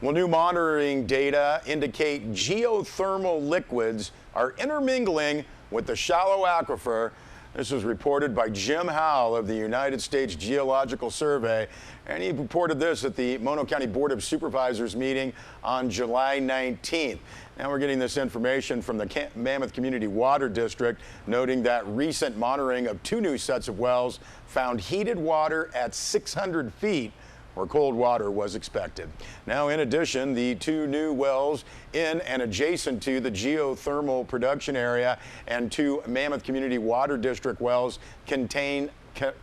Well, new monitoring data indicate geothermal liquids are intermingling with the shallow aquifer. This was reported by Jim Howell of the United States Geological Survey, and he reported this at the Mono County Board of Supervisors meeting on July 19th. Now we're getting this information from the Mammoth Community Water District, noting that recent monitoring of two new sets of wells found heated water at 600 feet where cold water was expected. Now, in addition, the two new wells in and adjacent to the geothermal production area and two Mammoth Community Water District wells contain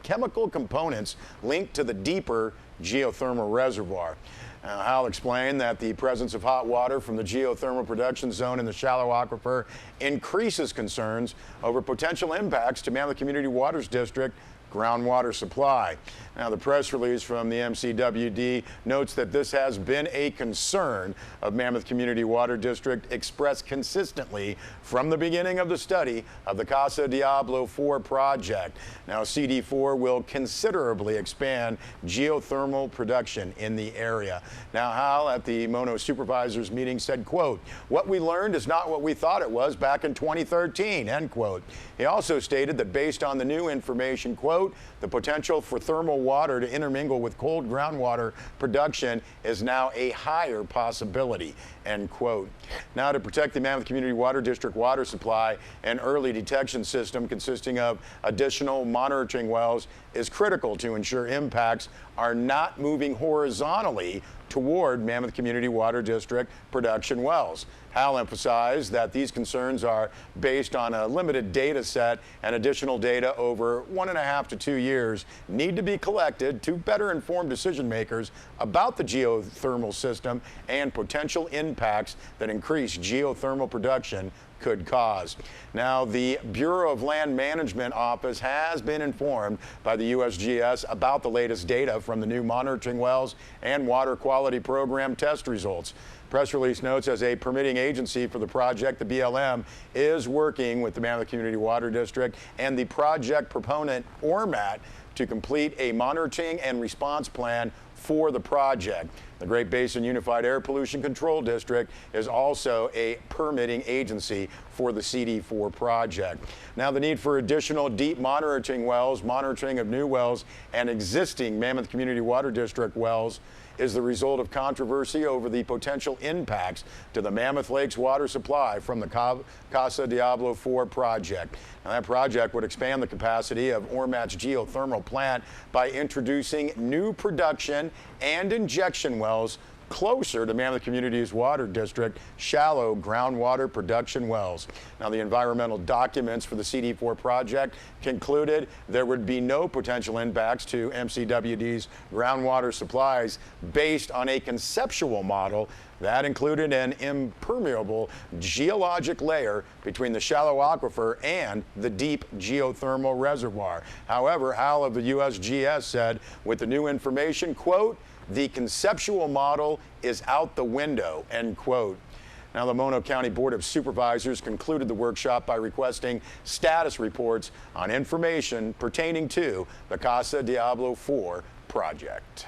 chemical components linked to the deeper geothermal reservoir. Howell explained that the presence of hot water from the geothermal production zone in the shallow aquifer increases concerns over potential impacts to Mammoth Community Waters District groundwater supply. Now, the press release from the MCWD notes that this has been a concern of Mammoth Community Water District expressed consistently from the beginning of the study of the Casa Diablo 4 project. Now, CD4 will considerably expand geothermal production in the area. Now, Howell at the Mono Supervisors meeting said, quote, "What we learned is not what we thought it was back in 2013, end quote. He also stated that based on the new information, quote, the potential for thermal water to intermingle with cold groundwater production is now a higher possibility, end quote. Now, to protect the Mammoth Community Water District water supply, an early detection system consisting of additional monitoring wells is critical to ensure impacts are not moving horizontally toward Mammoth Community Water District production wells. Howell emphasized that these concerns are based on a limited data set, and additional data over 1.5 to 2 years need to be collected to better inform decision makers about the geothermal system and potential impacts that increased geothermal production could cause. Now, the Bureau of Land Management Office has been informed by the USGS about the latest data from the new monitoring wells and water quality program test results. Press release notes, as a permitting agency for the project, the BLM is working with the Mammoth Community Water District and the project proponent, ORMAT, to complete a monitoring and response plan for the project. The Great Basin Unified Air Pollution Control District is also a permitting agency for the CD4 project. Now, the need for additional deep monitoring wells, monitoring of new wells, and existing Mammoth Community Water District wells is the result of controversy over the potential impacts to the Mammoth Lakes water supply from the Casa Diablo 4 project. Now, that project would expand the capacity of ORMAT's geothermal plant by introducing new production and injection wells closer to Mammoth Community's Water District shallow groundwater production wells. Now, the environmental documents for the CD4 project concluded there would be no potential impacts to MCWD's groundwater supplies based on a conceptual model that included an impermeable geologic layer between the shallow aquifer and the deep geothermal reservoir. However, Howell of the USGS said, with the new information, quote, the conceptual model is out the window, end quote. Now, the Mono County Board of Supervisors concluded the workshop by requesting status reports on information pertaining to the Casa Diablo 4 project.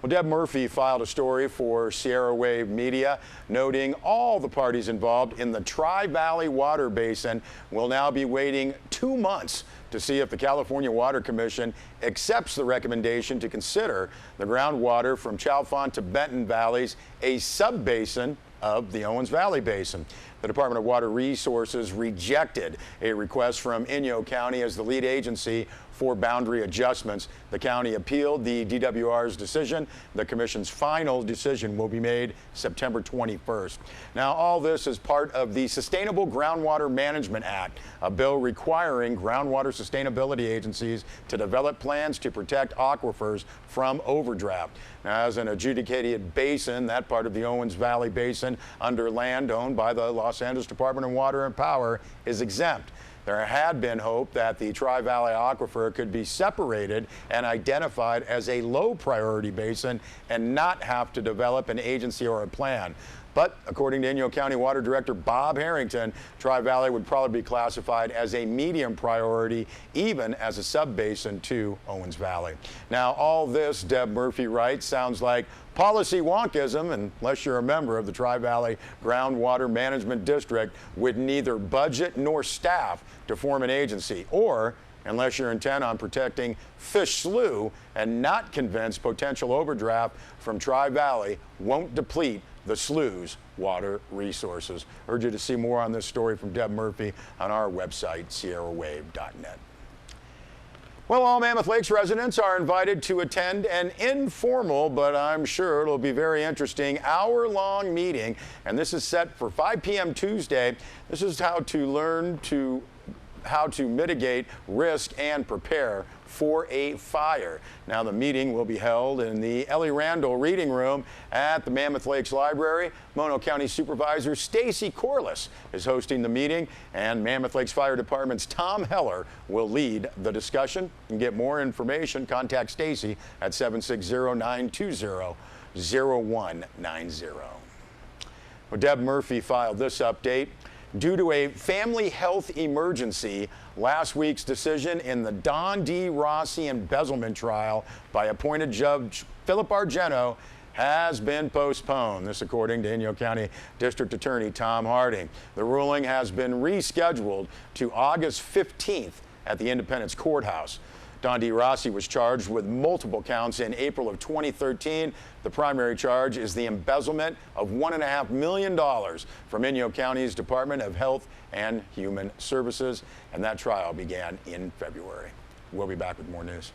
Well, Deb Murphy filed a story for Sierra Wave Media noting all the parties involved in the Trivalley water basin will now be waiting 2 months to see if the California Water Commission accepts the recommendation to consider the groundwater from Chalfont to Benton Valleys a sub-basin of the Owens Valley Basin. The Department of Water Resources rejected a request from Inyo County as the lead agency for boundary adjustments. The county appealed the DWR's decision. The commission's final decision will be made September 21st. Now, all this is part of the Sustainable Groundwater Management Act, a bill requiring groundwater sustainability agencies to develop plans to protect aquifers from overdraft. Now, as an adjudicated basin, that part of the Owens Valley Basin under land owned by the Los Angeles Department of Water and Power is exempt. There had been hope that the Tri-Valley Aquifer could be separated and identified as a low priority basin and not have to develop an agency or a plan. But according to Inyo County Water Director Bob Harrington, Tri-Valley would probably be classified as a medium priority, even as a sub-basin to Owens Valley. Now, all this, Deb Murphy writes, sounds like policy wonkism unless you're a member of the Tri-Valley Groundwater Management District with neither budget nor staff to form an agency, or unless you're intent on protecting fish slough and not convinced potential overdraft from Tri-Valley won't deplete the slough's water resources. Urge you to see more on this story from Deb Murphy on our website, sierrawave.net. Well, all Mammoth Lakes residents are invited to attend an informal, but I'm sure it'll be very interesting, hour-long meeting, and this is set for 5 p.m. Tuesday. This is how to mitigate risk and prepare for a fire. Now, the meeting will be held in the Ellie Randall Reading Room at the Mammoth Lakes Library. Mono County Supervisor Stacy Corliss is hosting the meeting, and Mammoth Lakes Fire Department's Tom Heller will lead the discussion. You can get more information, contact Stacy at 760-920-0190. Well, Deb Murphy filed this update. Due to a family health emergency, last week's decision in the Don D. Rossi embezzlement trial by appointed Judge Philip Argento has been postponed. This according to Inyo County District Attorney Tom Harding. The ruling has been rescheduled to August 15th at the Independence Courthouse. Don D. Rossi was charged with multiple counts in April of 2013. The primary charge is the embezzlement of $1.5 million from Inyo County's Department of Health and Human Services, and that trial began in February. We'll be back with more news.